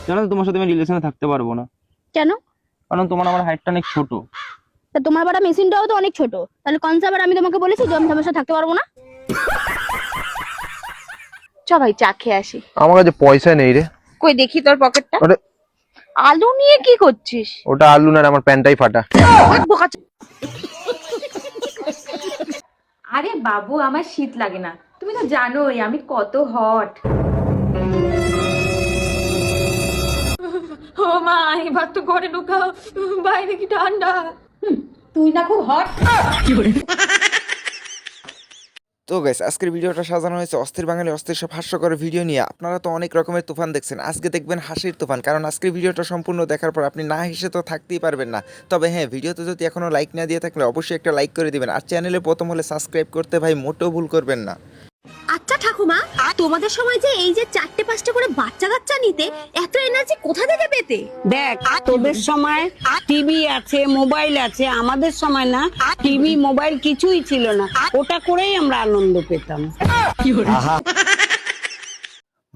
জানো তো তোমার সাথে আমি রিলেশনে থাকতে পারবো না। কেন? কারণ তোমার আমার হাইটটা অনেক ছোট। তা তোমার বাড়া মেশিনটাও তো অনেক ছোট, তাহলে কোন সাবার আমি তোমাকে বলেছি যে আমি তোমার সাথে থাকতে পারবো না? চ ভাই চা খেয়ে আসি। আমার কাছে পয়সা নেই রে। কই দেখি তোর পকেটটা। আরে আলু নিয়ে কি করছিস? ওটা আলু না, আমার প্যান্টটাই ফাটা। আরে বাবু, আমার শীত লাগে না, তুমি তো জানোই আমি কত হট। ও মা, এবার তো ঘরে ঢোকাও, বাইরে কি ঠান্ডা। তুই না খুব হট। তো গাইস, আজকের ভিডিওটা সাজানো হয়েছে অস্থির বাঙালি অস্থির সব হাস্যকর ভিডিও নিয়ে। আপনারা তো অনেক রকমের তুফান দেখছেন, আজকে দেখবেন হাসির তুফান। কারণ আজকের ভিডিওটা সম্পূর্ণ দেখার পর আপনি না হেসে তো থাকতেই পারবেন না। তবে হ্যাঁ, ভিডিওতে যদি এখনও লাইক না দিয়ে থাকলে অবশ্যই একটা লাইক করে দিবেন। আর চ্যানেলে প্রথম হলে সাবস্ক্রাইব করতে ভাই মোটেও ভুল করবেন না। আচ্ছা ঠাকুমা, তোমাদের সময় যে এই যে 4টে-5টে করে বাচ্চা কাচ্চা নিতে, এত এনার্জি কোথা থেকে পেতে? দেখ, তোদের সময় টিভি আছে, মোবাইল আছে, আমাদের সময় না, টিভি মোবাইল কিছুই ছিল না, ওটা করেই আমরা আনন্দ পেতাম।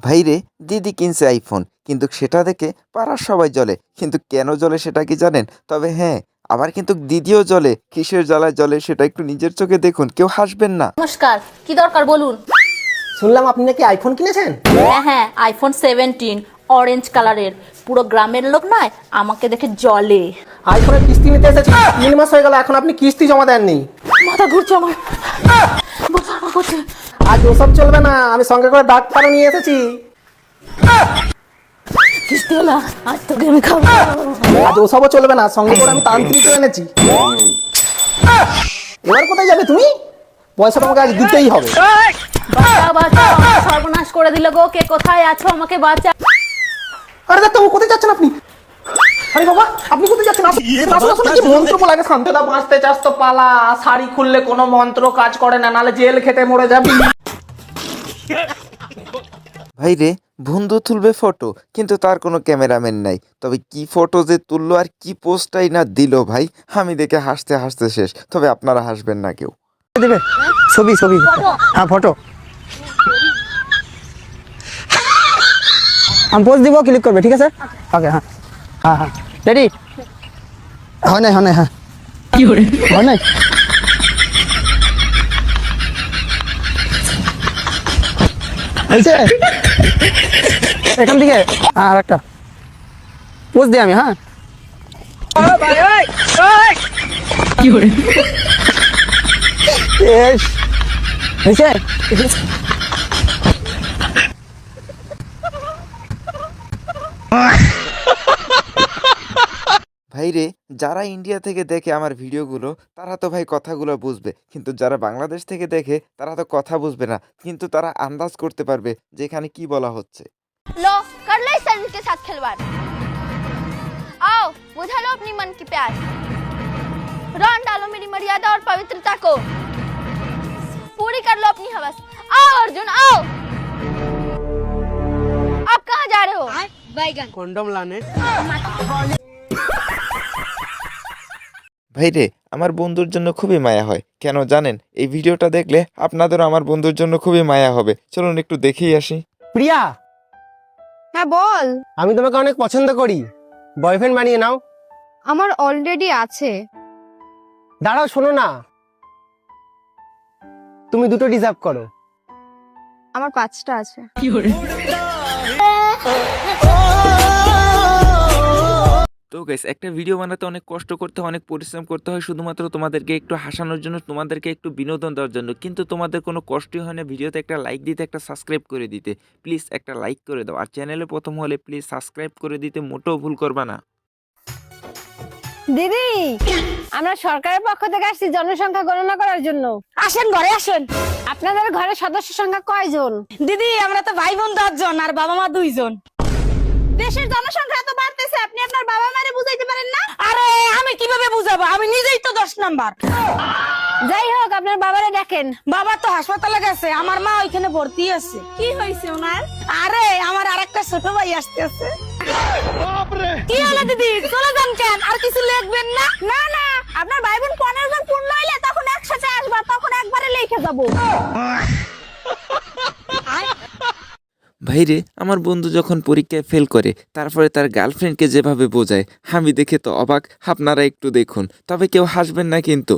ভাইরে, দিদি কিনছে আইফোন, কিন্তু সেটা দেখে পাড়ার সবাই জ্বলে। কিন্তু কেন জ্বলে সেটা কি জানেন? তবে হ্যাঁ, আবার কিন্তু দিদিও জ্বলে। কিসের জ্বালায় জ্বলে সেটা একটু নিজের চোখে দেখুন, কেউ হাসবেন না। নমস্কার, কি দরকার বলুন? শুনলাম আপনি নাকি আইফোন কিনেছেন? হ্যাঁ, আইফোন 17 অরেঞ্জ কালারের। পুরো গ্রামের লোক নয়, আমাকে দেখে জ্বলে। আইফোনের কিস্তি নিতে এসেছি, 3 মাস হয়ে গেল, এখন আপনি কিস্তি জমা দেননি। মাথা ঘুরছে আমার, মাথা ঘুরছে। আজ ওসব চলবে না, আমি সঙ্গে করে ডাক্তারও নিয়ে এসেছি। কিস্তি হলো, আজ তোকে আমি খাবো। আজ ওসবও চলবে না, সঙ্গে করে আমি তান্ত্রিকও এনেছি। এবার কোথায় যাবে তুমি? পয়সা তোমাকে আজ দিতেই হবে। বাঁচাও, বাঁচাও, আমার সর্বনাশ করে দিল গো। কে কোথায় আছো? আমাকে বাঁচা। আরে ডাক্তার, কোথায় যাচ্ছেন আপনি? আরে বাবা, আপনি কোথায় যাচ্ছেন? মন্ত্র লাগে, শান্তদা বাঁচতে চাস তো পালা। শাড়ি খুললে কোনো মন্ত্র কাজ করে না, নালে জেল খেতে মরে যাবি। ভাইরে, বন্ধু তুলবে ফটো, কিন্তু তার কোনো ক্যামেরাম্যান নাই। তবে কি ফটো যে তুললো আর কি পোস্টটাই না দিল ভাই, আমি দেখে হাসতে হাসতে শেষ। তবে আপনারা হাসবেন না কেউ। দেবে ছবি, ছবি, হ্যাঁ ফটো। আমি পোস্ট দিব, ক্লিক করবে, ঠিক আছে? ওকে, হ্যাঁ হ্যাঁ হ্যাঁ, রেডি? হয় নাই, হয় নাই, হ্যাঁ কি করে হয় নাই? হয়েছে? এখান থেকে আর একটা পোস্ট দিই আমি, হ্যাঁ কি করে হয়েছে? ভাইরে, যারা ইন্ডিয়া থেকে দেখে আমার ভিডিওগুলো তারা তো ভাই কথাগুলো বুঝবে, কিন্তু যারা বাংলাদেশ থেকে দেখে তারা তো কথা বুঝবে না, কিন্তু তারা আন্দাজ করতে পারবে যে এখানে কি বলা হচ্ছে। लो कर ले इस सर्विस के साथ खिलवाड़। आओ बुझा लो अपनी मन की प्यास, रौन डालो मेरी मर्यादा और पवित्रता को, पूरी कर लो अपनी हवस। आओ अर्जुन, आओ। आप कहाँ जा रहे हो? बैगन কন্ডম লানে। ভাইরে, আমার বন্ধুর জন্য খুবই মায়া হয়, কেন জানেন? এই ভিডিওটা দেখলে আপনাদেরও আমার বন্ধুর জন্য খুবই মায়া হবে। চলুন একটু দেখেই আসি। প্রিয়া, হ্যাঁ বল। আমি তোমাকে অনেক পছন্দ করি, বয়ফ্রেন্ড বানিয়ে নাও। আমার অলরেডি আছে। দাঁড়াও, শোনো না, তুমি দুটো ডিজার্ভ করো। আমার 5টা আছে। তো গাইস, একটা ভিডিও বানাতে অনেক কষ্ট করতে হয়, অনেক পরিশ্রম করতে হয়, শুধুমাত্র তোমাদেরকে একটু হাসানোর জন্য, তোমাদেরকে একটু বিনোদন দেওয়ার জন্য। কিন্তু তোমাদের কোনো কষ্টই হয় না ভিডিওতে একটা লাইক দিতে, একটা সাবস্ক্রাইব করে দিতে। প্লিজ একটা লাইক করে দাও। আর চ্যানেলে প্রথম হলে প্লিজ সাবস্ক্রাইব করে দিতে মোটেও ভুল করবা না। দিদি, আমরা সরকারের পক্ষ থেকে আসছি জনসংখ্যা গণনা করার জন্য। আসেন, ঘরে আসেন। আপনাদের ঘরে সদস্য সংখ্যা কয়জন? দিদি, আমরা তো ভাই বোন 10 জন আর বাবা মা 2 জন। দেশের জনসংখ্যা এত বাড়তেছে, আপনি আপনার বাবা মারে বুঝাইতে পারেন না? আরে আমি কিভাবে বুঝাবো, আমি নিজেই তো 10 নাম্বার। যাই হোক, আপনার বাবারে দেখেন। বাবা তো হাসপাতালে গেছে, আমার মা ওইখানে ভর্তি আছে। কি হয়েছে ওনার? আরে আমার আরেকটা ছোট ভাই আসতেছে। কি হলো দিদি, চলে যান কেন? আর কিছু লিখবেন না? না না, আপনার ভাই বোন 15 জন পূর্ণ হইলে তখন একসাথে আসবা, তখন একবারে লিখে যাবো। ভাইরে, আমার বন্ধু যখন পরীক্ষায় ফেল করে তারপরে তার গার্লফ্রেন্ডকে যেভাবে বোঝায় আমি দেখে তো অবাক। আপনারা একটু দেখুন, তবে কেউ হাসবেন না কিন্তু।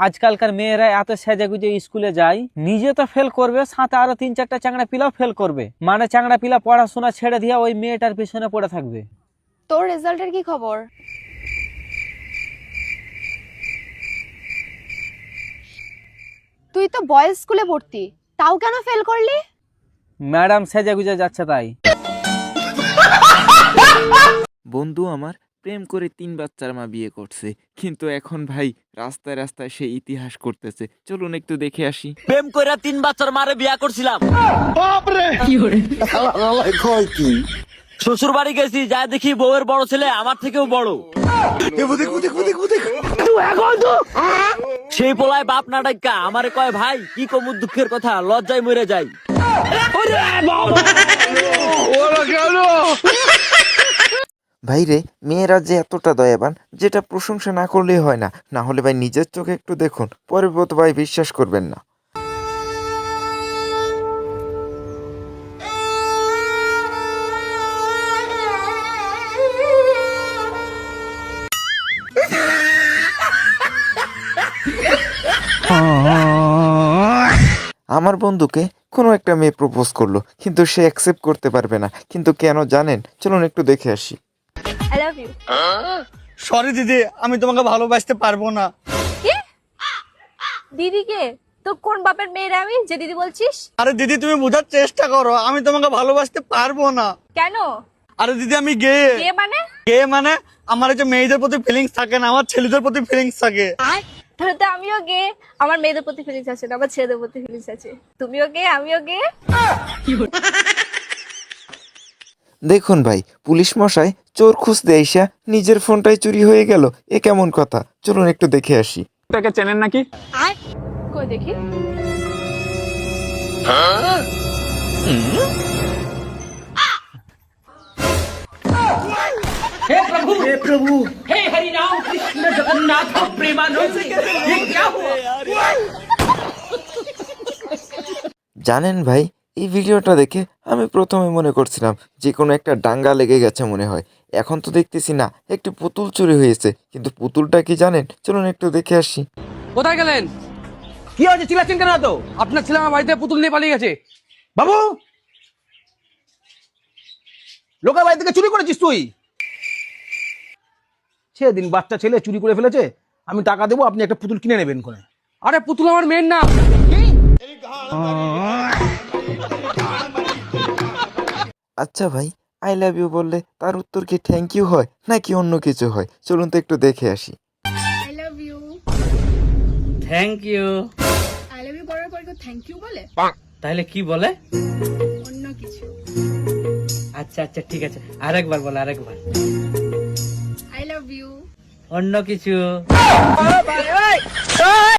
আজকালকার মেয়েরা এত সেজে গুজে স্কুলে যায়, নিজে তো ফেল করবে, সাথে আরো 3-4টা চাংড়া পিলাও ফেল করবে। মানে চাংড়া পিলা পড়াশোনা ছেড়ে দিয়ে ওই মেয়েটার পিছনে পড়ে থাকবে। তোর রেজাল্টের কি খবর? তুই তো বয়েজ স্কুলে ভর্তি, তাও কেন ফেল করলি? ম্যাডাম সেজে গুজে যাচ্ছে তাই। বন্ধু আমার প্রেম করে 3 বাচ্চার মা বিয়ে করছে, কিন্তু এখন ভাই রাস্তায় রাস্তায় সে ইতিহাস করতেছে। চলুন একটু দেখে আসি। প্রেম করে 3 বাচ্চার মারে বিয়া করছিলাম। শ্বশুর বাড়ি গেছি, যা দেখি বউয়ের বড় ছেলে আমার থেকেও বড়। সেই পোলায় বাপ না ডাক্কা আমারে কয় ভাই কি কমু দুঃখের কথা, লজ্জায় মরে যাই। ভাইরে, মেয়েরা যে এতটা দয়াবান, যেটা প্রশংসা না করলেই হয় না। না হলে ভাই নিজের চোখে একটু দেখুন, পরে বোধ ভাই বিশ্বাস করবেন না। আমার বন্ধুকে কোনো একটা মেয়ে প্রপোজ করলো, কিন্তু সে অ্যাকসেপ্ট করতে পারবে না। কিন্তু কেন জানেন? চলুন একটু দেখে আসি। I love you. সরি দিদি, আমি তোমাকে ভালোবাসতে পারবো না। কি? দিদিকে? তো কোন বাপের মেয়েরা আমি যে দিদি বলছিস? আরে দিদি, তুমি বোঝার চেষ্টা করো, আমি তোমাকে ভালোবাসতে পারবো না। কেন? আরে দিদি, আমি গে। কে মানে? গে মানে আমার যে মেয়েদের প্রতি ফিলিংস থাকে না, আমার ছেলেদের প্রতি ফিলিংস থাকে। তাহলে তো আমিও গে, আমার মেয়েদের প্রতি ফিলিংস আছে না, আমার ছেলেদের প্রতি ফিলিংস আছে। তুমিও গে, আমিও গে। দেখুন ভাই, পুলিশ মশাই চোর খুঁজতে আইসা নিজের ফোনটাই চুরি হয়ে গেল। এ কেমন কথা? চলুন একটু দেখে আসি। তাকে চেনেন নাকি? কই দেখি। জানেন ভাই, এই ভিডিওটা দেখে আমি প্রথমে মনে করছিলাম যে কোনো একটা ডাঙ্গা লেগে গেছে মনে হয়। এখন তো দেখতেছি না, একটি পুতুল চুরি হয়েছে। কিন্তু পুতুলটা কি জানেন? চলুন একটু দেখে আসি। কোথায় গেলেন? কি হয়েছে? চিল্লাচ্ছেন কেন? তো আপনার ছেলে আমার বাড়িতে পুতুল নিয়ে পালিয়ে গেছে। বাবু, লোকের বাড়ি থেকে চুরি করেছিস তুই? সেদিন বাচ্চা ছেলে চুরি করে ফেলেছে, আমি টাকা দেবো, আপনি একটা পুতুল কিনে নেবেন করে। আরে পুতুল আমার মেয়ের না। আচ্ছা ভাই, আই লাভ ইউ বললে তার উত্তর কি থ্যাংক ইউ হয় নাকি অন্য কিছু হয়? চলুন তো একটু দেখে আসি। I love you. Thank you. I love you করার পর কেউ থ্যাংক ইউ বলে? তাহলে কি বলে? অন্য কিছু। আচ্ছা আচ্ছা ঠিক আছে, আরেকবার বলে, আরেকবার। I love you. অন্য কিছু।